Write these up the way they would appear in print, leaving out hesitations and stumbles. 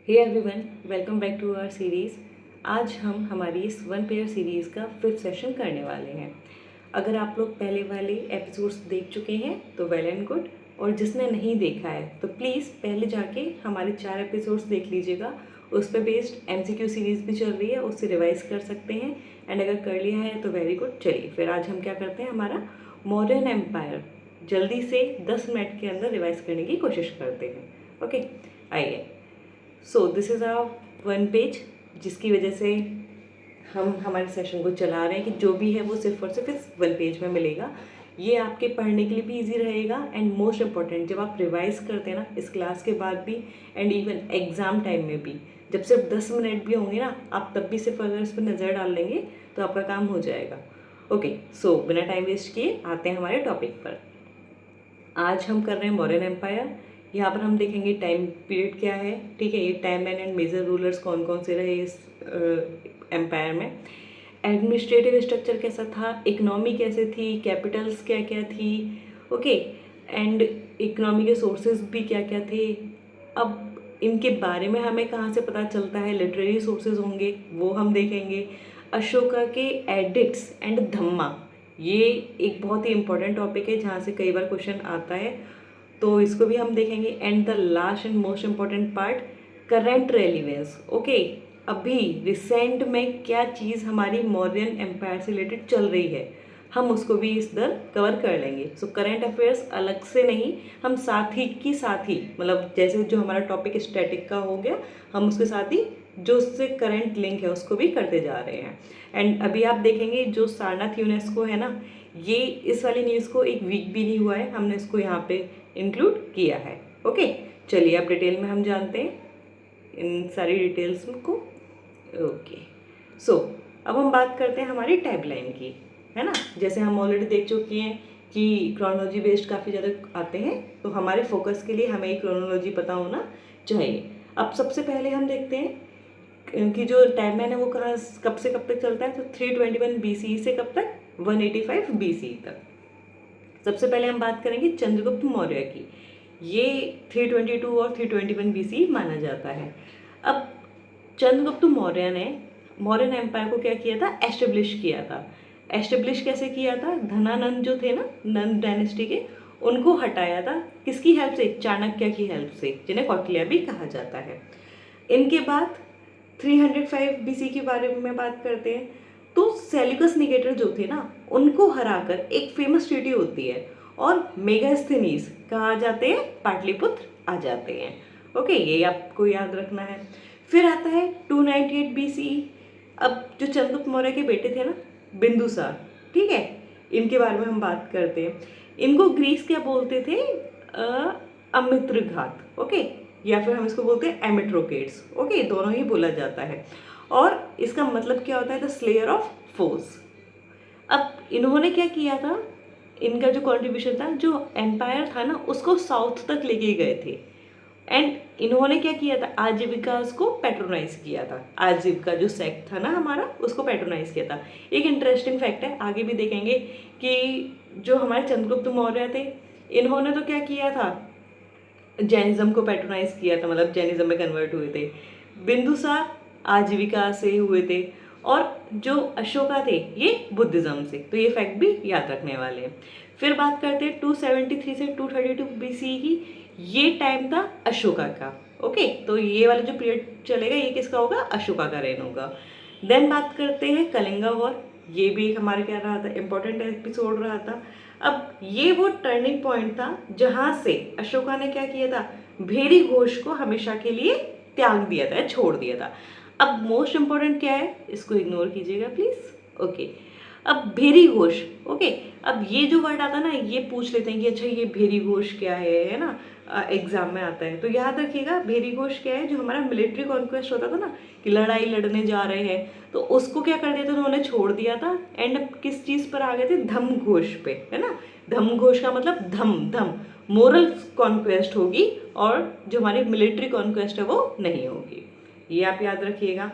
Hey everyone, welcome back to our series. आज हम हमारी इस वन पेयर सीरीज़ का 5th सेशन करने वाले हैं। अगर आप लोग पहले वाले एपिसोड्स देख चुके हैं तो वेल एंड गुड, और जिसने नहीं देखा है तो प्लीज़ पहले जाके हमारे 4 एपिसोड्स देख लीजिएगा। उस पर बेस्ड MCQ सीरीज़ भी चल रही है, उससे रिवाइज कर सकते हैं। एंड अगर कर लिया है तो वेरी गुड। चलिए फिर आज हम क्या करते हैं, हमारा मौर्यन एम्पायर जल्दी से 10 मिनट के अंदर रिवाइज करने की कोशिश करते हैं। ओके, आइए। So this is hour one page, जिसकी वजह से हम हमारे सेशन को चला रहे हैं कि जो भी है वो सिर्फ और सिर्फ इस वन पेज में मिलेगा। ये आपके पढ़ने के लिए भी इजी रहेगा एंड मोस्ट इम्पॉर्टेंट, जब आप रिवाइज करते हैं ना इस क्लास के बाद भी एंड इवन एग्ज़ाम टाइम में भी, जब सिर्फ 10 मिनट भी होंगे ना, आप तब भी सिर्फ अगर इस पर नज़र डाल लेंगे तो आपका काम हो जाएगा। ओके, सो बिना टाइम वेस्ट किए आते हैं हमारे टॉपिक पर। आज हम कर रहे हैं मौर्यन एम्पायर। यहाँ पर हम देखेंगे टाइम पीरियड क्या है, ठीक है, ये time man and major rulers कौन कौन से रहे इस एम्पायर में, एडमिनिस्ट्रेटिव स्ट्रक्चर कैसा था, इकोनॉमी कैसे थी, कैपिटल्स क्या क्या थी, ओके, एंड इकोनॉमी के सोर्सेज भी क्या क्या थे। अब इनके बारे में हमें कहाँ से पता चलता है, लिटरेरी सोर्सेज होंगे वो हम देखेंगे। अशोका के एडिक्ट्स एंड धम्मा, ये एक बहुत ही इंपॉर्टेंट टॉपिक है जहाँ से कई बार क्वेश्चन आता है, तो इसको भी हम देखेंगे। And the last and most important part, current relevance. Okay, अभी रिसेंट में क्या चीज़ हमारी मौर्यन एम्पायर से रिलेटेड चल रही है, हम उसको भी इस दर कवर कर लेंगे। सो करंट अफेयर्स अलग से नहीं, हम साथ ही मतलब जैसे जो हमारा टॉपिक स्टैटिक का हो गया, हम उसके साथ ही जो उससे करंट लिंक है उसको भी करते जा रहे हैं। एंड अभी आप देखेंगे जो सारनाथ यूनेस्को है ना, ये इस वाली न्यूज़ को एक वीक भी नहीं हुआ है, हमने इसको यहाँ पे इंक्लूड किया है। ओके, चलिए अब डिटेल में हम जानते हैं इन सारी डिटेल्स को। ओके, सो अब हम बात करते हैं हमारी टाइमलाइन की, है ना। जैसे हम ऑलरेडी देख चुके हैं कि क्रोनोलॉजी बेस्ड काफ़ी ज़्यादा आते हैं, तो हमारे फोकस के लिए हमें एक क्रोनोलॉजी पता होना चाहिए। अब सबसे पहले हम देखते हैं कि जो टाइमलाइन है वो कहाँ कब से कब तक चलता है, तो 321 BCE से कब तक, 185 BCE तक। सबसे पहले हम बात करेंगे चंद्रगुप्त मौर्य की, ये 322 और 321 BCE माना जाता है। अब चंद्रगुप्त मौर्य ने मौर्यन एम्पायर को क्या किया था, एस्टेब्लिश किया था। एस्टेब्लिश कैसे किया था, धनानंद जो थे ना, नंद डायनेस्टी के, उनको हटाया था। किसकी हेल्प से, चाणक्य की हेल्प से, जिन्हें कौटिल्य भी कहा जाता है। इनके बाद 305 BC के बारे में बात करते हैं, तो सेल्यूकस निकेटर जो थे ना, उनको हराकर एक फेमस ट्रीटी होती है और मेगास्थनीज कहाँ आ जाते हैं, पाटलिपुत्र आ जाते हैं। ओके, ये आपको याद रखना है। फिर आता है 298 BCE। अब जो चंद्रगुप्त मौर्य के बेटे थे ना, बिंदुसार, ठीक है, इनके बारे में हम बात करते हैं। इनको ग्रीस क्या बोलते थे, अमित्रघात, ओके, या फिर हम इसको बोलते हैं एमिट्रोकेट्स। ओके, दोनों ही बोला जाता है, और इसका मतलब क्या होता है, द स्लेयर ऑफ फोर्स। अब इन्होंने क्या किया था, इनका जो कंट्रीब्यूशन था, जो एम्पायर था ना उसको साउथ तक लेके गए थे। एंड इन्होंने क्या किया था, आजीविका को पैट्रोनाइज किया था। आजीविका जो सेक्ट था ना हमारा, उसको पैट्रोनाइज किया था। एक इंटरेस्टिंग फैक्ट है, आगे भी देखेंगे कि जो हमारे चंद्रगुप्त मौर्य थे, इन्होंने तो क्या किया था, जैनिज्म को पैट्रोनाइज किया था, मतलब जैनिज्म में कन्वर्ट हुए थे। बिंदुसार आजीविका से हुए थे, और जो अशोका थे ये बुद्धिज्म से। तो ये फैक्ट भी याद रखने वाले हैं। फिर बात करते हैं 273 से 232 BCE की, ये टाइम था अशोका का। ओके, तो ये वाला जो पीरियड चलेगा ये किसका होगा, अशोका का रेन होगा। देन बात करते हैं कलिंगा वॉर, ये भी एक हमारे क्या रहा था, इंपॉर्टेंट एपिसोड रहा था। अब ये वो टर्निंग पॉइंट था जहाँ से अशोका ने क्या किया था, भेरी घोष को हमेशा के लिए त्याग दिया था, छोड़ दिया था। अब मोस्ट इंपॉर्टेंट क्या है, इसको इग्नोर कीजिएगा प्लीज। ओके, अब भेरी घोष। ओके, अब ये जो वर्ड आता है ना, ये पूछ लेते हैं कि अच्छा ये भेरी घोष क्या है ना, एग्जाम में आता है। तो याद रखिएगा भेरी घोष क्या है, जो हमारा मिलिट्री कॉन्क्वेस्ट होता था ना, कि लड़ाई लड़ने जा रहे हैं, तो उसको क्या कर दिया था उन्होंने, छोड़ दिया था। एंड किस चीज़ पर आ गए थे, धम घोष पे, है ना। धम घोष का मतलब धम धम, मोरल कॉन्क्वेस्ट होगी, और जो हमारी मिलिट्री कॉन्क्वेस्ट है वो नहीं होगी, ये आप याद रखिएगा।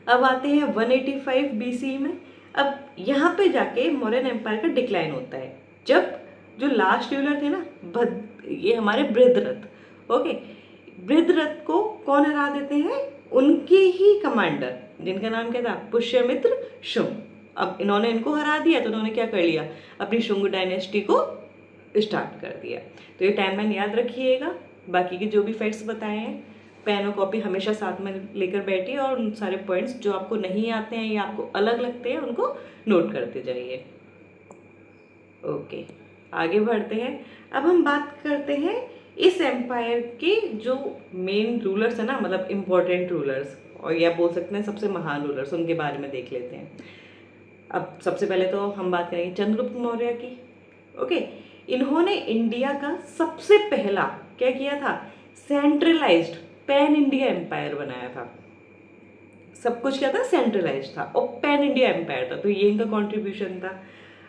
अब आते हैं 185 BCE में। अब यहाँ पे जाके मौर्यन एम्पायर का डिक्लाइन होता है, जब जो लास्ट रूलर थे ना, ये हमारे बृहद्रथ। ओके, बृहद्रथ को कौन हरा देते हैं? उनके ही कमांडर, जिनका नाम क्या था? पुष्यमित्र शुंग। अब इन्होंने इनको हरा दिया तो इन्होंने क्या कर लिया? अपनी शुंग डायनेस्टी को स्टार्ट कर दिया। तो ये टाइमलाइन याद रखिएगा। बाकी के जो भी फैक्ट्स बताए हैं, पेन और कॉपी हमेशा साथ में लेकर बैठिए और उन सारे पॉइंट्स जो आपको नहीं आते हैं या आपको अलग लगते हैं उनको नोट करते जाइए। ओके, आगे बढ़ते हैं। अब हम बात करते हैं इस एम्पायर के जो मेन रूलर्स है ना, मतलब इम्पोर्टेंट रूलर्स, और या बोल सकते हैं सबसे महान रूलर्स, उनके बारे में देख लेते हैं। अब सबसे पहले तो हम बात करेंगे चंद्रगुप्त मौर्य की। ओके, इन्होंने इंडिया का सबसे पहला क्या किया था? सेंट्रलाइज्ड पैन इंडिया एम्पायर बनाया था। सब कुछ क्या था? सेंट्रलाइज्ड था और पैन इंडिया एम्पायर था। तो ये इनका कॉन्ट्रीब्यूशन था।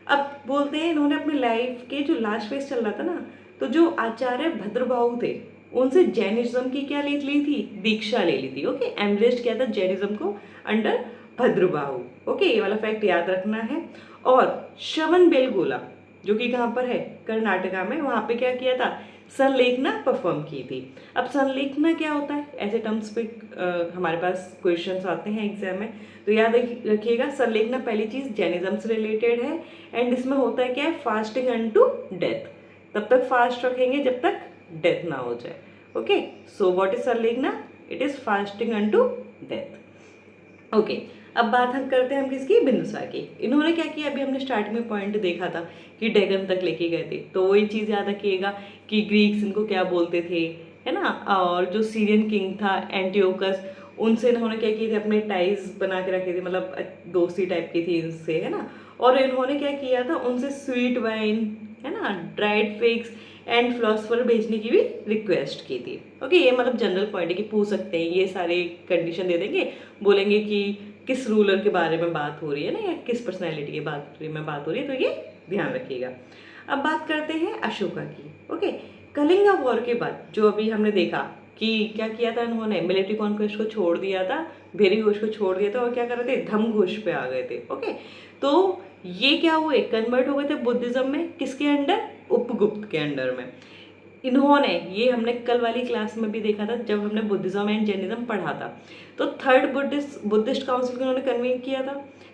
अब बोलते हैं इन्होंने अपने लाइफ के जो लास्ट फेज चल रहा था ना, तो जो आचार्य भद्रबाहु थे उनसे जैनिज्म की क्या ली थी? दीक्षा ले ली थी। ओके, एम्ब्रेस्ड किया था जैनिज्म को अंडर भद्रबाहु। ओके, ये वाला फैक्ट याद रखना है। और श्रवण बेलगोला जो कि कहाँ पर है? कर्नाटका में। वहाँ पे क्या किया था? संलेखना परफॉर्म की थी। अब संलेखना क्या होता है? ऐसे टर्म्स पे हमारे पास क्वेश्चंस आते हैं एग्जाम में, तो याद रखिएगा संलेखना पहली चीज़ जैनिज्म से रिलेटेड है। एंड इसमें होता है क्या है? Fasting unto death. तब तक फास्ट रखेंगे जब तक डेथ ना हो जाए। Okay, so what is Sallekhana? It is fasting unto death. Okay, अब बात हम करते हैं हम किसकी? बिंदुसार की। इन्होंने क्या किया? अभी हमने स्टार्टिंग में पॉइंट देखा था कि डेगन तक लेके गए थे, तो वही चीज़ याद रखिएगा कि ग्रीक्स इनको क्या बोलते थे, है ना। और जो सीरियन किंग था एंटियोकस, उनसे इन्होंने क्या किए थे? अपने टाइज बना के रखे थे, मतलब दोस्ती टाइप की थी इनसे, है ना। और इन्होंने क्या किया था? उनसे स्वीट वाइन, है ना, ड्राइड फिग्स एंड फिलोसफर भेजने की भी रिक्वेस्ट की थी। ओके, ये मतलब जनरल पॉइंट है कि पूछ सकते हैं, ये सारे कंडीशन दे देंगे, बोलेंगे कि किस रूलर के बारे में बात हो रही है ना, या किस पर्सनैलिटी के बारे में बात हो रही है, तो ये ध्यान रखिएगा। अब बात करते हैं अशोका की। ओके, कलिंगा वॉर के बाद जो अभी हमने देखा कि क्या किया था इन्होंने? मिलिट्री कॉन्क्वेस्ट को छोड़ दिया था, भेरी घोष को छोड़ दिया था, और क्या कर रहे थे? धम घोष पे आ गए थे। ओके, तो ये क्या हुए? कन्वर्ट हो गए थे बुद्धिज्म में। किसके अंडर? उपगुप्त के अंडर में। इन्होंने, ये हमने कल वाली क्लास में भी देखा था जब हमने बुद्धिज्म एंड जैनिज्म पढ़ा था, तो थर्ड बुद्धिस्ट काउंसिल को उन्होंने कन्वीन किया था।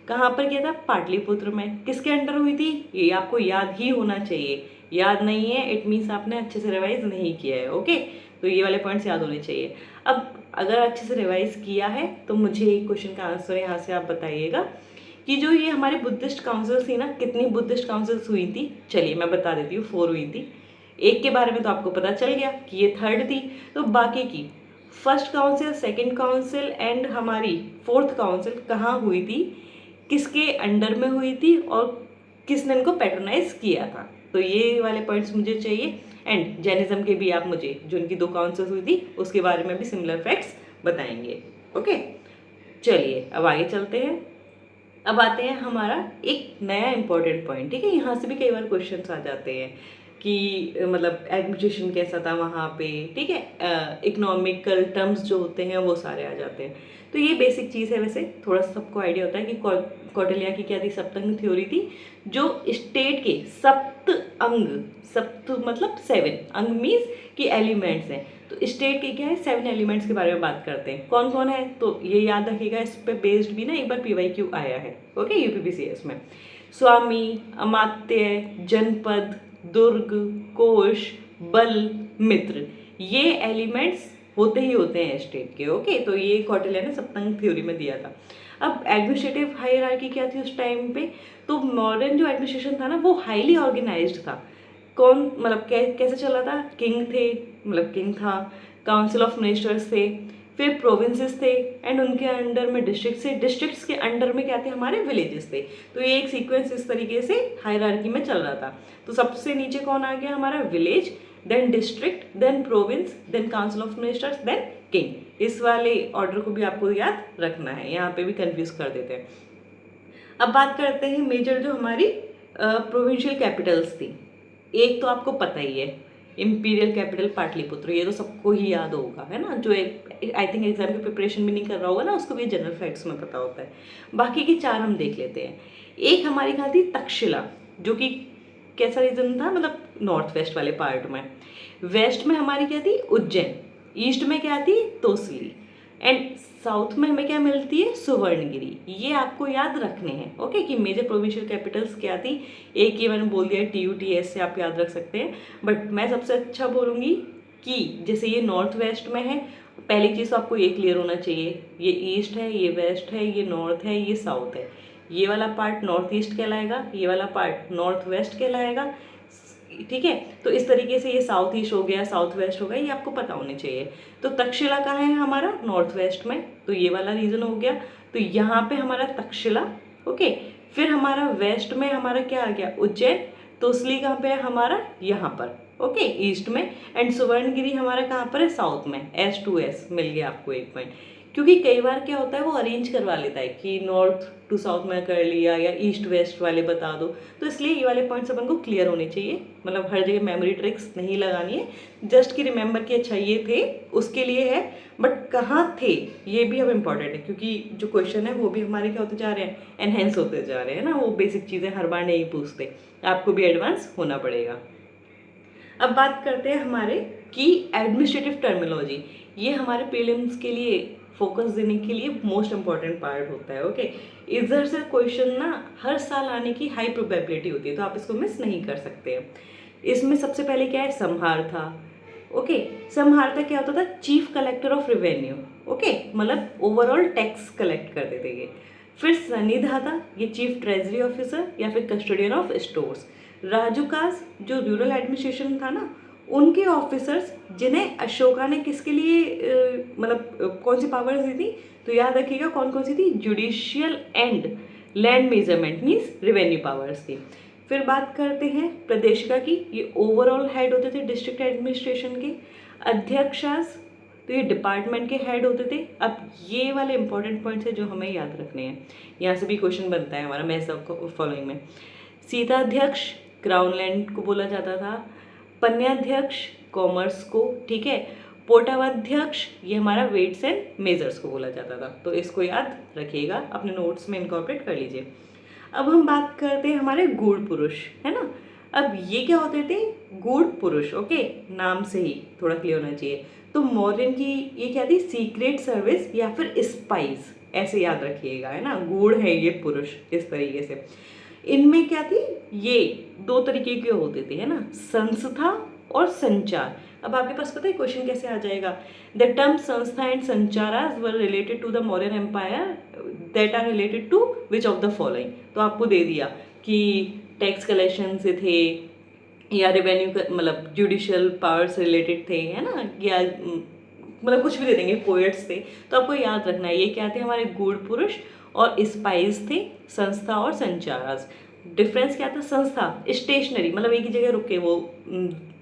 कहाँ पर किया था? पाटलिपुत्र में। किसके अंडर हुई थी? ये आपको याद ही होना चाहिए। याद नहीं है इट मीन्स आपने अच्छे से रिवाइज नहीं किया है। ओके, तो ये वाले पॉइंट्स याद होने चाहिए। अब अगर अच्छे से रिवाइज किया है तो मुझे एक क्वेश्चन का आंसर यहाँ से आप बताइएगा कि जो ये हमारी बुद्धिस्ट काउंसिल्स थी ना, कितनी बुद्धिस्ट काउंसिल्स हुई थी? चलिए मैं बता देती हूँ, 4 हुई थी। एक के बारे में तो आपको पता चल गया कि ये थर्ड थी, तो बाकी की first council, second council and हमारी फोर्थ काउंसिल कहाँ हुई थी, किसके अंडर में हुई थी और किसने इनको पैट्रोनाइज किया था, तो ये वाले पॉइंट्स मुझे चाहिए। एंड जैनिज्म के भी आप मुझे जो उनकी 2 काउंसिल्स हुई थी उसके बारे में भी सिमिलर फैक्ट्स बताएंगे। ओके, चलिए अब आगे चलते हैं। अब आते हैं हमारा एक नया इंपॉर्टेंट पॉइंट। ठीक है, यहाँ से भी कई बार क्वेश्चंस आ जाते हैं कि मतलब एडमिनिस्ट्रेशन कैसा था वहाँ पे। ठीक है, इकोनॉमिकल टर्म्स जो होते हैं वो सारे आ जाते हैं। तो ये बेसिक चीज़ है, वैसे थोड़ा सा सबको आइडिया होता है कि कौटिल्य की क्या थी? सप्तंग थ्योरी थी, जो स्टेट के सप्त अंग, सप्त मतलब 7 अंग मीन्स कि एलिमेंट्स हैं, तो स्टेट के क्या है? 7 एलिमेंट्स के बारे में बात करते हैं। कौन कौन है? तो ये याद रखिएगा, इस पर बेस्ड भी ना एक बार PYQ आया है। ओके, UPPCS में स्वामी, अमात्य, जनपद, दुर्ग, कोश, बल, मित्र, ये एलिमेंट्स होते ही होते हैं स्टेट के। ओके, तो ये कौटिल्य ने सप्तंग थ्योरी में दिया था। अब एडमिनिस्ट्रेटिव हायरार्की क्या थी उस टाइम पे? तो मॉडर्न जो एडमिनिस्ट्रेशन था ना वो हाईली ऑर्गेनाइज्ड था। कौन मतलब कैसे चल रहा था? किंग थे, मतलब किंग था, काउंसिल ऑफ मिनिस्टर्स थे, फिर प्रोविंसेस थे एंड उनके अंडर में डिस्ट्रिक्ट थे, डिस्ट्रिक्ट्स के अंडर में क्या थे? हमारे विलेजेस थे। तो ये एक सीक्वेंस इस तरीके से हायरार्की में चल रहा था। तो सबसे नीचे कौन आ गया? हमारा village, then district, then province, then council of ministers, then king. इस वाले ऑर्डर को भी आपको याद रखना है, यहाँ पे भी कंफ्यूज कर देते हैं। अब बात करते हैं मेजर जो हमारी प्रोविंशियल कैपिटल्स थी। एक तो आपको पता ही है, इम्पीरियल कैपिटल पाटलिपुत्र, ये तो सबको ही याद होगा, है ना। जो एक आई थिंक एग्जाम की प्रिपरेशन भी नहीं कर रहा होगा ना, उसको भी जनरल फैक्ट्स में पता होता है। बाकी की 4 हम देख लेते हैं। एक हमारी कहाँ थी? तक्षशिला, जो कि कैसा रीजन था? मतलब नॉर्थ वेस्ट वाले पार्ट में। वेस्ट में हमारी क्या थी? उज्जैन, ईस्ट में क्या आती है, तोसली, एंड साउथ में हमें क्या मिलती है, सुवर्णगिरी। ये आपको याद रखने हैं, ओके, कि मेजर प्रोविंशियल कैपिटल्स क्या थी। एक ये मैंने बोल दिया TUTS से आप याद रख सकते हैं, बट मैं सबसे अच्छा बोलूँगी कि जैसे ये नॉर्थ वेस्ट में है, पहली चीज़ तो आपको ये क्लियर होना चाहिए, ये ईस्ट है, ये वेस्ट है, ये नॉर्थ है, ये साउथ है। ये वाला पार्ट नॉर्थ ईस्ट कहलाएगा, ये वाला पार्ट नॉर्थ वेस्ट कहलाएगा, ठीक है। तो इस तरीके से ये साउथ ईस्ट हो गया, साउथ वेस्ट हो गया, ये आपको पता होने चाहिए। तो तक्षशिला कहाँ है हमारा, नॉर्थ वेस्ट में, तो ये वाला रीजन हो गया। तो यहाँ पे हमारा तक्षशिला, ओके। फिर हमारा वेस्ट में हमारा क्या आ गया, उज्जैन। तोसली कहाँ पे है हमारा, यहाँ पर, ओके, ईस्ट में। एंड सुवर्णगिरी हमारा कहाँ पर है, साउथ में। S2S मिल गया आपको एक पॉइंट। क्योंकि कई बार क्या होता है, वो अरेंज करवा लेता है कि नॉर्थ टू साउथ में कर लिया या ईस्ट वेस्ट वाले बता दो, तो इसलिए ये वाले पॉइंट्स अपन को क्लियर होने चाहिए। मतलब हर जगह मेमोरी ट्रिक्स नहीं लगानी है, जस्ट कि रिमेंबर कि अच्छा ये थे, उसके लिए है, बट कहाँ थे ये भी अब इम्पॉर्टेंट है, क्योंकि जो क्वेश्चन है वो भी हमारे क्या होते जा रहे हैं, एनहेंस होते जा रहे हैं ना। वो बेसिक चीज़ें हर बार नहीं पूछते, आपको भी एडवांस होना पड़ेगा। अब बात करते हैं हमारे की एडमिनिस्ट्रेटिव टर्मिनोलॉजी। ये हमारे प्रीलिम्स के लिए फोकस देने के लिए मोस्ट इंपॉर्टेंट पार्ट होता है, ओके। इधर से क्वेश्चन ना हर साल आने की हाई प्रोबेबिलिटी होती है, तो आप इसको मिस नहीं कर सकते हैं। इसमें सबसे पहले क्या है, समहार था, ओके। समहार था क्या होता था, chief collector of revenue, okay, मतलब ओवरऑल टैक्स कलेक्ट करते थे ये। फिर सनिधा था, ये चीफ ट्रेजरी ऑफिसर या फिर कस्टोडियन ऑफ स्टोर्स। राजुकास जो रूरल एडमिनिस्ट्रेशन था ना, उनके ऑफिसर्स जिन्हें अशोका ने किसके लिए मतलब कौन सी पावर्स दी थी, तो याद रखिएगा कौन कौन सी थी, judicial and land measurement means revenue powers थी। फिर बात करते हैं प्रदेशिका की, ये ओवरऑल हेड होते थे डिस्ट्रिक्ट एडमिनिस्ट्रेशन के। अध्यक्षास, तो ये डिपार्टमेंट के हेड होते थे। अब ये वाले इंपॉर्टेंट पॉइंट्स है जो हमें याद रखने हैं, यहाँ से भी क्वेश्चन बनता है हमारा मैं सब फॉलोइंग में। सीताध्यक्ष क्राउन लैंड को बोला जाता था, पन्याध्यक्ष कॉमर्स को, ठीक है। पोटावाध्यक्ष ये हमारा वेट्स एंड मेजर्स को बोला जाता था, तो इसको याद रखिएगा, अपने नोट्स में इनकॉर्पोरेट कर लीजिए। अब हम बात करते हैं हमारे गूढ़ पुरुष, है ना। अब ये क्या होते थे, गूढ़ पुरुष, ओके, नाम से ही थोड़ा क्लियर होना चाहिए। तो मौर्यन की ये क्या थी, सीक्रेट सर्विस या फिर स्पाइस, ऐसे याद रखिएगा, है ना। गूढ़ है ये पुरुष, इस तरीके से। इनमें क्या थी, ये दो तरीके के होते थे, है ना, संस्था और संचार। अब आपके पास पता है क्वेश्चन कैसे आ जाएगा, the term sanstha and sancharas were related to the Mauryan empire that are related to which of the following. तो आपको दे दिया कि टैक्स कलेक्शन से थे या रेवेन्यू मतलब जुडिशियल पावर से रिलेटेड थे, है ना, या मतलब कुछ भी दे देंगे, पोएट्स थे। तो आपको याद रखना है ये क्या थे, हमारे गूढ़ पुरुष, और स्पाइस थे संस्था और संचारास। डिफरेंस क्या था, संस्था स्टेशनरी मतलब एक ही जगह रुक के वो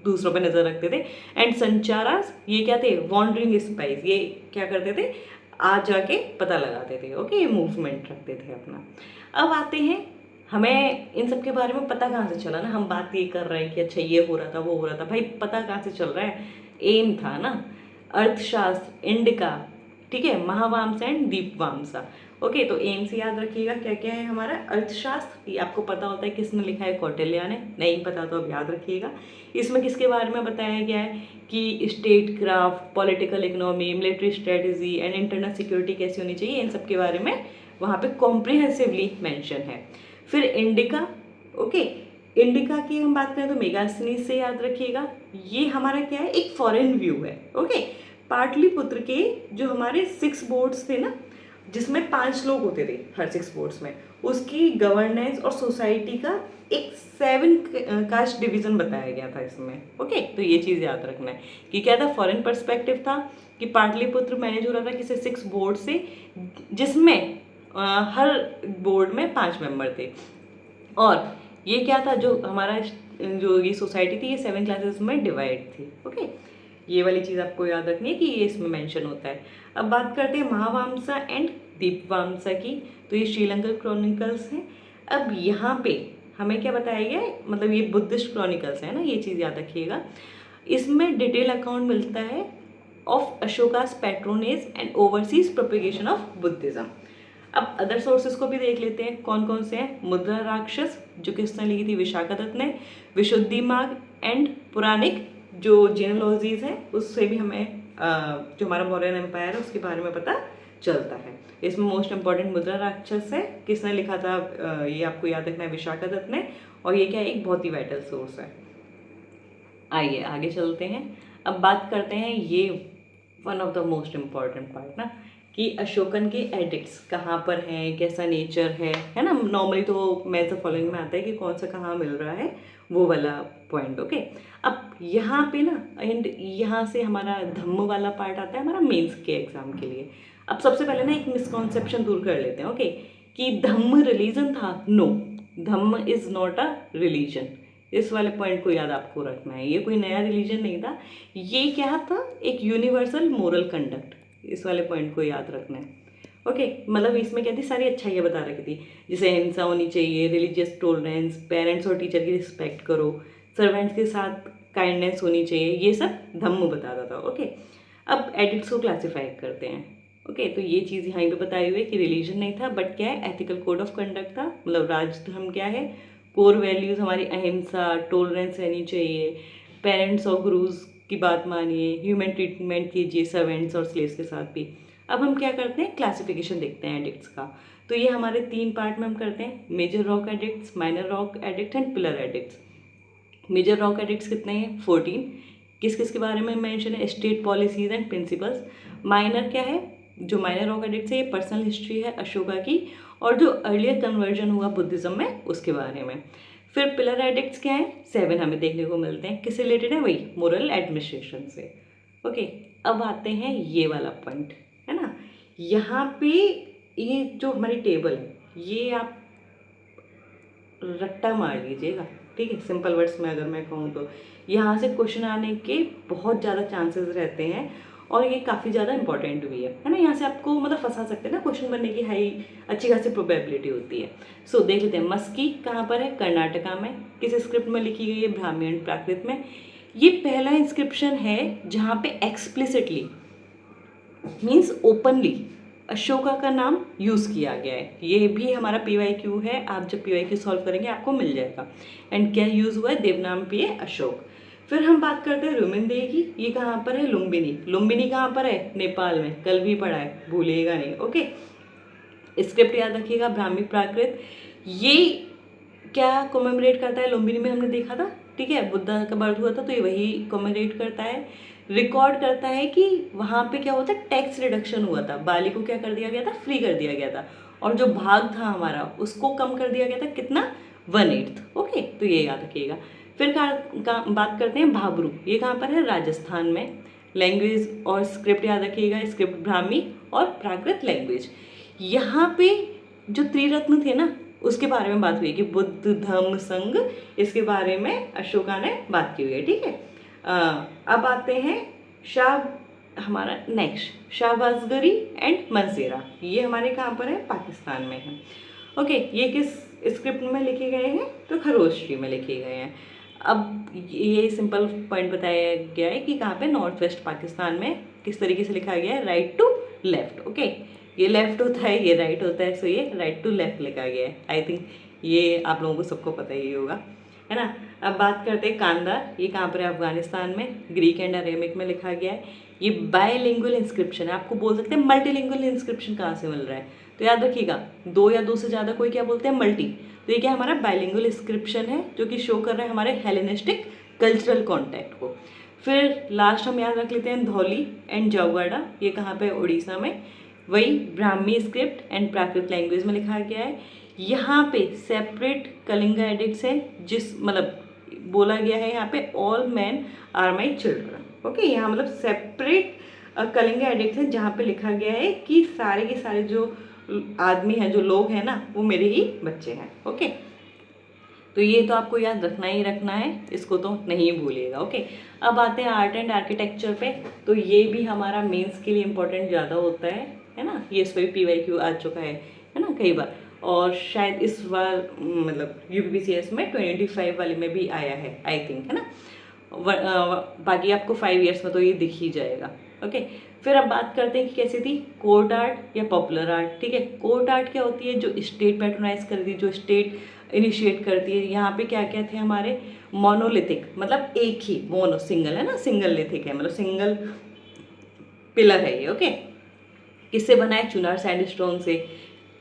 दूसरों पे नज़र रखते थे, एंड संचारास ये क्या थे, वॉन्डरिंग स्पाइस, ये क्या करते थे, आ जाके पता लगाते थे, ओके, ये मूवमेंट रखते थे अपना। अब आते हैं, हमें इन सब के बारे में पता कहाँ से चला ना, हम बात ये कर रहे हैं कि अच्छा ये हो रहा था वो हो रहा था, भाई पता कहाँ से चल रहा है, एम था ना, अर्थशास्त्र, इंडिका, ठीक है, महावामसा एंड दीपवामसा, ओके। तो एम से याद रखिएगा क्या क्या है हमारा, अर्थशास्त्र, ये आपको पता होता है किसने लिखा है, कौटिल्य ने, नहीं पता तो अब याद रखिएगा। इसमें किसके बारे में बताया गया है कि state craft, political economy, military strategy and internal security कैसी होनी चाहिए, इन सब के बारे में वहाँ पे कॉम्प्रिहेंसिवली मेंशन है। फिर इंडिका, ओके, इंडिका की हम बात करें तो मेगास्थनीज से याद रखिएगा, ये हमारा क्या है, एक फॉरेन व्यू है, ओके। पाटलिपुत्र के जो हमारे 6 बोर्ड्स थे ना, जिसमें 5 लोग होते थे हर 6 बोर्ड्स में, उसकी गवर्नेंस और सोसाइटी का एक 7 कास्ट डिवीजन बताया गया था इसमें, ओके। तो ये चीज़ याद रखना है कि क्या था, फॉरेन पर्सपेक्टिव था कि पाटलिपुत्र मैनेज हो रहा था किसी 6 बोर्ड से, जिसमें हर बोर्ड में 5 मेंबर थे, और ये क्या था, जो हमारा जो ये सोसाइटी थी ये 7 क्लासेस में डिवाइड थी, ओके। ये वाली चीज़ आपको याद रखनी है कि ये इसमें मेंशन होता है। अब बात करते हैं महावामसा एंड दीपवामसा की, तो ये श्रीलंकन क्रॉनिकल्स हैं। अब यहाँ पे हमें क्या बताया गया है, मतलब ये बुद्धिस्ट क्रॉनिकल्स है ना, ये चीज़ याद रखिएगा। इसमें डिटेल अकाउंट मिलता है of Ashoka's patronage and overseas propagation of Buddhism. अब अदर सोर्सेज को भी देख लेते हैं, कौन कौन से हैं। मुद्रा राक्षस जो किसने लिखी थी, विशाखादत्त ने। विशुद्धि मार्ग एंड पुराणिक जो जेनोलॉजीज हैं उससे भी हमें जो हमारा मौर्यन एम्पायर है उसके बारे में पता चलता है। इसमें मोस्ट इम्पॉर्टेंट मुद्रा राक्षस है, किसने लिखा था ये आपको याद रखना है, विशाखादत्त ने। और ये क्या है, एक बहुत ही वाइटल सोर्स है। आइए आगे चलते हैं। अब बात करते हैं ये one of the most important part ना, कि अशोकन के एडिक्ट्स कहाँ पर हैं, कैसा नेचर है ना। नॉर्मली तो मैथ द फॉलोइंग में आता है कि कौन सा कहाँ मिल रहा है, वो वाला पॉइंट। ओके, अब यहाँ पे ना एंड यहाँ से हमारा धम्म वाला पार्ट आता है हमारा मेंस के एग्जाम के लिए। अब सबसे पहले ना एक मिसकॉन्सेप्शन दूर कर लेते हैं, ओके, कि धम्म रिलीजन था। No, Dhamma is not a religion. इस वाले पॉइंट को याद आपको रखना है, ये कोई नया रिलीजन नहीं था, ये क्या था, एक यूनिवर्सल मोरल कंडक्ट। इस वाले पॉइंट को याद रखना है। ओके, मतलब इसमें क्या थी, सारी अच्छाइयाँ बता रखी थी, जैसे हिंसा होनी चाहिए, रिलीजियस टॉलरेंस, पेरेंट्स और टीचर की रिस्पेक्ट करो, सर्वेंट्स के साथ काइंडनेस होनी चाहिए, ये सब धम्म बताता था। ओके, अब एडिक्ट्स को क्लासीफाई करते हैं। ओके, तो ये चीज़ यहाँ पे बताई हुई है कि रिलीजन नहीं था, बट क्या है, एथिकल कोड ऑफ कंडक्ट था। मतलब राजधर्म क्या है, कोर वैल्यूज़ हमारी अहिंसा, टॉलरेंस रहनी चाहिए, पेरेंट्स और गुरुज की बात मानिए, ह्यूमन ट्रीटमेंट कीजिए सर्वेंट्स और स्लेव्स के साथ भी। अब हम क्या करते हैं, क्लासिफिकेशन देखते हैं एडिक्ट्स का। तो ये हमारे 3 पार्ट में हम करते हैं, major rock edicts, minor rock edict and pillar edicts. Major rock edicts कितने हैं, 14। किस किस के बारे में मेंशन है, state policies and principles. Minor क्या है, जो माइनर रॉक एडिक्ट्स है, ये पर्सनल हिस्ट्री है अशोका की, और जो अर्लियर कन्वर्जन हुआ बुद्धिज्म में उसके बारे में। फिर पिलर एडिक्ट्स क्या है, 7 हमें देखने को मिलते हैं, किससे रिलेटेड है, वही मोरल एडमिनिस्ट्रेशन से। ओके, अब आते हैं ये वाला पॉइंट, है ना। यहाँ पे ये जो हमारी टेबल है, ये आप रट्टा मार लीजिएगा, ठीक है, सिंपल वर्ड्स में अगर मैं कहूँ तो। यहाँ से क्वेश्चन आने के बहुत ज़्यादा चांसेस रहते हैं, और ये काफ़ी ज़्यादा इंपॉर्टेंट भी है ना। यहाँ से आपको मतलब फंसा सकते हैं ना, क्वेश्चन बनने की हाई अच्छी खासी प्रोबेबिलिटी होती है। सो देख लेते हैं, मस्की कहाँ पर है, कर्नाटका में। किस स्क्रिप्ट में लिखी गई है, ब्राह्मी एंड प्राकृत में। ये पहला इंस्क्रिप्शन है जहाँ पे एक्सप्लिसिटली मीन्स ओपनली अशोका का नाम यूज़ किया गया है। ये भी हमारा PYQ है, आप जब PYQ सॉल्व करेंगे आपको मिल जाएगा। एंड क्या यूज़ हुआ है, देवनाम पे अशोक। फिर हम बात करते हैं रुमिनदेही की, ये कहाँ पर है, लुम्बिनी। लुम्बिनी कहाँ पर है, नेपाल में, कल भी पढ़ा है, भूलिएगा नहीं। ओके, स्क्रिप्ट याद रखिएगा, ब्राह्मी प्राकृत। ये क्या कोमेमोरेट करता है, लुम्बिनी में हमने देखा था, ठीक है, बुद्धा का बर्थ हुआ था, तो ये वही कोमेमोरेट करता है, रिकॉर्ड करता है कि वहाँ पे क्या होता है, टैक्स रिडक्शन हुआ था, बाली को क्या कर दिया गया था, फ्री कर दिया गया था, और जो भाग था हमारा उसको कम कर दिया गया था, कितना, 1/8। ओके, तो ये याद रखिएगा। फिर बात करते हैं भाबरू, ये कहाँ पर है, राजस्थान में। लैंग्वेज और स्क्रिप्ट याद रखिएगा, स्क्रिप्ट ब्राह्मी और प्राकृत लैंग्वेज। यहाँ पे जो त्रिरत्न थे ना, उसके बारे में बात हुई कि बुद्ध धम्म संघ, इसके बारे में अशोका ने बात की हुई है, ठीक है। अब आते हैं हमारा नेक्स्ट शाहबाजगरी एंड मंसेरा, ये हमारे कहाँ पर है, पाकिस्तान में है। ओके, ये किस स्क्रिप्ट में लिखे गए हैं, तो खरोष्टी में लिखे गए हैं। अब ये सिंपल पॉइंट बताया गया है कि कहाँ पे, नॉर्थ वेस्ट पाकिस्तान में। किस तरीके से लिखा गया है, राइट टू लेफ्ट। ओके, ये लेफ्ट होता है, ये राइट होता है, सो ये राइट टू लेफ्ट लिखा गया है। आई थिंक ये आप लोगों को सबको पता ही होगा, है ना। अब बात करते हैं कांदार, ये कहाँ पर है, अफगानिस्तान में। ग्रीक एंड अरेमिक में लिखा गया है। ये बायलिंगुअल इंस्क्रिप्शन है, आपको बोल सकते हैं मल्टीलिंगुअल इंस्क्रिप्शन कहाँ से मिल रहा है, तो याद रखिएगा, 2 या 2 से ज़्यादा कोई क्या बोलते हैं, मल्टी। तो ये क्या हमारा बायलिंगुअल इंस्क्रिप्शन है, जो कि शो कर रहा है हमारे हेलेनिस्टिक कल्चरल कॉन्टैक्ट को। फिर लास्ट हम याद रख लेते हैं धौली एंड जौगाड़ा, ये कहाँ पे, उड़ीसा में। वही Brahmi script and Prakrit language में लिखा गया है। यहाँ पे सेपरेट कलिंगा एडिक्ट्स है, जिस मतलब बोला गया है यहाँ पे, all men are my children. Okay, यहाँ मतलब सेपरेट कलिंगा एडिक्ट्स है, जहाँ पे लिखा गया है कि सारे के सारे जो आदमी हैं, जो लोग हैं ना, वो मेरे ही बच्चे हैं। ओके, तो ये तो आपको याद रखना ही रखना है, इसको तो नहीं भूलिएगा। ओके, अब आते हैं आर्ट एंड आर्किटेक्चर पे। तो ये भी हमारा मेंस के लिए इम्पोर्टेंट ज़्यादा होता है ना। ये इस पर भी PYQ आ चुका है ना कई बार, और शायद इस बार मतलब UPPCS में 25 वाले में भी आया है, आई थिंक, है ना। बाकी आपको 5 ईयर्स में तो ये दिख ही जाएगा। ओके, फिर अब बात करते हैं कि कैसी थी कोर्ट आर्ट या पॉपुलर आर्ट। ठीक है, कोर्ट आर्ट क्या होती है, जो स्टेट पैट्रोनाइज करती है, जो स्टेट इनिशिएट करती है। यहाँ पे क्या क्या थे हमारे, मोनोलिथिक मतलब एक ही, मोनो सिंगल है ना, सिंगल लिथिक है मतलब सिंगल पिलर है ये। ओके, किससे बना है? चुनार सैंडस्टोन से,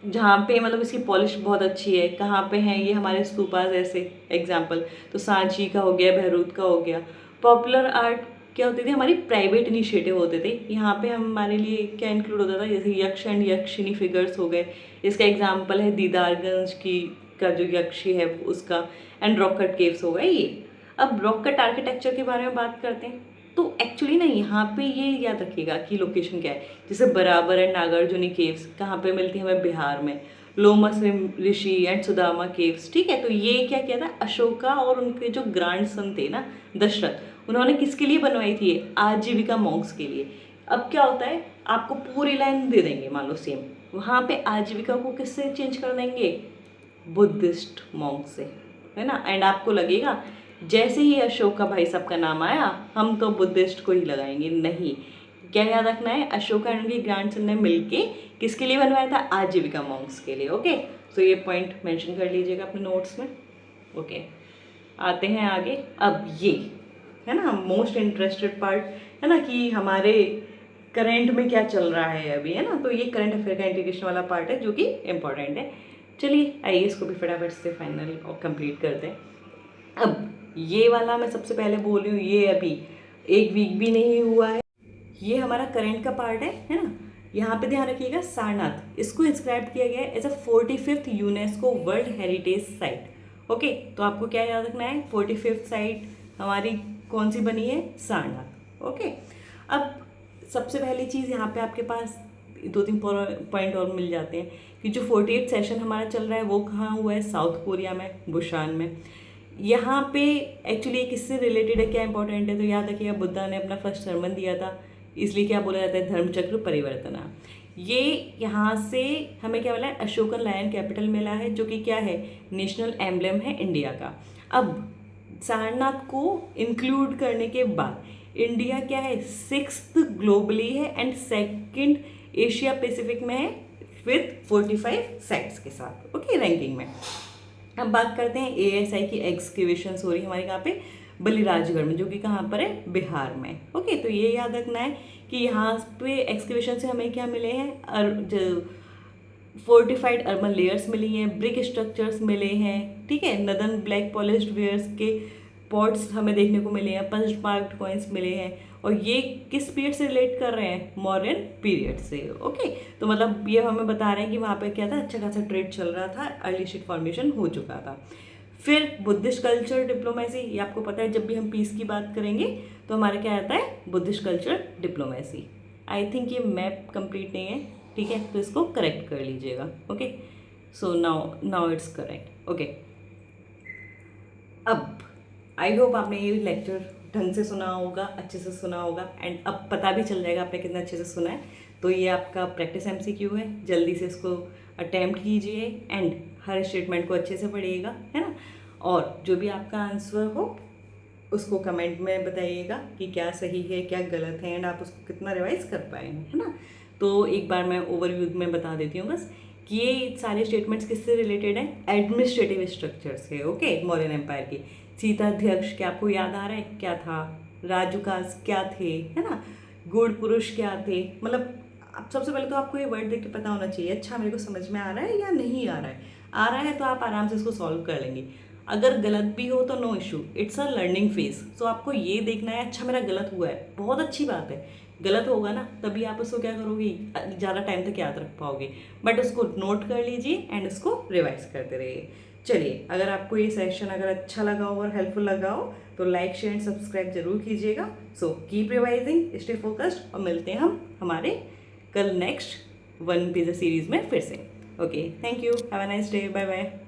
जहाँ पे मतलब इसकी पॉलिश बहुत अच्छी है। कहाँ पे हैं ये हमारे स्तूपास ऐसे एग्जाम्पल, तो सांची का हो गया, बहरूत का हो गया। पॉपुलर आर्ट क्या होती थी? हमारी प्राइवेट इनिशिएटिव होते थे। यहाँ पे हमारे लिए क्या इंक्लूड होता था? जैसे यक्ष एंड यक्षिनी फिगर्स हो गए, इसका एग्जाम्पल है दीदारगंज की का जो यक्षी है उसका, एंड रॉक कट केव्स हो गए ये। अब रॉक कट आर्किटेक्चर के बारे में बात करते हैं, तो एक्चुअली ना यहाँ पे ये याद रखिएगा कि लोकेशन क्या है। जैसे बराबर एंड नागार्जुनी केव्स कहाँ पे मिलती है? हमें बिहार में। लोमस ऋषि एंड सुदामा केव्स, ठीक है। तो ये क्या किया था? अशोका और उनके जो ग्रैंड सन थे ना, दशरथ, उन्होंने किसके लिए बनवाई थी? आजीविका मॉन्क्स के लिए। अब क्या होता है, आपको पूरी लाइन दे देंगे मान लो सेम, वहाँ पे आजीविका को किससे चेंज कर देंगे? बुद्धिस्ट मॉन्क से, है ना। एंड आपको लगेगा जैसे ही अशोका भाई साहब का नाम आया हम तो बुद्धिस्ट को ही लगाएंगे, नहीं। क्या याद रखना है? अशोका एंड उनके ग्रैंडसन ने मिलके किसके लिए बनवाया था? आजीविका मॉन्क्स के लिए। ओके, सो ये पॉइंट मेंशन कर लीजिएगा अपने नोट्स में। ओके, आते हैं आगे। अब ये है ना मोस्ट इंटरेस्टेड पार्ट, है ना, कि हमारे करंट में क्या चल रहा है अभी, है ना। तो ये करंट अफेयर का इंटीग्रेशन वाला पार्ट है जो कि इम्पॉर्टेंट है। चलिए आइए इसको भी फटाफट से फाइनल और कंप्लीट करते हैं। अब ये वाला मैं सबसे पहले बोल रही हूँ, ये अभी एक वीक भी नहीं हुआ है, ये हमारा करंट का पार्ट है ना। यहाँ पे ध्यान रखिएगा, सारनाथ इसको इंस्क्राइब किया गया है as a 45th UNESCO world heritage site. Okay, तो आपको क्या याद रखना है? 45th साइट हमारी कौन सी बनी है? सारनाथ। ओके, अब सबसे पहली चीज़ यहाँ पे आपके पास 2-3 पॉइंट और मिल जाते हैं कि जो 48th सेशन हमारा चल रहा है वो कहाँ हुआ है? साउथ कोरिया में, बुशान में। यहाँ पे एक्चुअली किससे रिलेटेड है, क्या इंपॉर्टेंट है? तो याद रखिएगा, बुद्धा ने अपना फर्स्ट सर्मन दिया था, इसलिए क्या बोला जाता है? धर्मचक्र परिवर्तना। ये यहाँ से हमें क्या मिला है? अशोकन लायन कैपिटल मिला है, जो कि क्या है? नेशनल एम्ब्लेम है इंडिया का। अब सारनाथ को इंक्लूड करने के बाद इंडिया क्या है? 6th ग्लोबली है एंड 2nd एशिया पैसिफिक में है विथ 45 साइट्स के साथ। ओके, रैंकिंग में। अब बात करते हैं ASI की एक्सकेवेशंस हो रही है हमारे यहाँ पे बलिराजगढ़ में, जो कि कहाँ पर है? बिहार में। ओके, तो ये याद रखना है कि यहाँ पे एक्सकेवेशन से हमें क्या मिले हैं? फोर्टिफाइड अर्बन लेयर्स मिली हैं, ब्रिक स्ट्रक्चर्स मिले हैं, ठीक है। नदन ब्लैक पॉलिश्ड वेयर्स के पॉट्स हमें देखने को मिले हैं, पंच मार्क्ड कॉइन्स मिले हैं, और ये किस पीरियड से रिलेट कर रहे हैं? मॉडर्न पीरियड से। ओके, तो मतलब ये हमें बता रहे हैं कि वहाँ पे क्या था? अच्छा खासा ट्रेड चल रहा था, अर्ली शिट फॉर्मेशन हो चुका था। फिर बुद्धिस्ट कल्चर डिप्लोमेसी, ये आपको पता है जब भी हम पीस की बात करेंगे तो हमारा क्या आता है? Buddhist culture diplomacy. I think ये मैप कंप्लीट नहीं है, ठीक है, तो इसको करेक्ट कर लीजिएगा। Okay, so now it's correct. Okay, अब आई होप आपने ये लेक्चर ढंग से सुना होगा, अच्छे से सुना होगा, एंड अब पता भी चल जाएगा आपने कितना अच्छे से सुना है। तो ये आपका प्रैक्टिस MCQ है, जल्दी से इसको अटैम्प्ट कीजिए एंड हर स्टेटमेंट को अच्छे से पढ़िएगा, है ना। और जो भी आपका आंसर हो उसको कमेंट में बताइएगा कि क्या सही है क्या गलत है, एंड आप उसको कितना रिवाइज कर पाए हैं, है ना। तो एक बार मैं ओवरव्यू में बता देती हूँ बस कि ये सारे स्टेटमेंट्स किससे रिलेटेड हैं? एडमिनिस्ट्रेटिव स्ट्रक्चर से। ओके, मौर्यन एम्पायर की सीताध्यक्ष क्या आपको याद आ रहा है क्या था? राजुकास क्या थे, है ना। गुड़ पुरुष क्या थे? मतलब आप सबसे पहले तो आपको ये वर्ड देख के पता होना चाहिए, अच्छा मेरे को समझ में आ रहा है या नहीं आ रहा है। आ रहा है तो आप आराम से इसको सॉल्व कर लेंगे, अगर गलत भी हो तो no issue, it's a learning phase. So आपको ये देखना है अच्छा मेरा गलत हुआ है, बहुत अच्छी बात है, गलत होगा ना तभी आप उसको क्या करोगे? ज़्यादा टाइम तक याद रख पाओगे, बट उसको नोट कर लीजिए एंड उसको रिवाइज करते रहिए। चलिए, अगर आपको ये सेशन अगर अच्छा लगा हो और हेल्पफुल लगा हो तो लाइक शेयर एंड सब्सक्राइब जरूर कीजिएगा। So keep revising, stay focused, और मिलते हैं हम हमारे कल नेक्स्ट वन पेज सीरीज में फिर से। Okay, thank you, have a nice day, bye bye.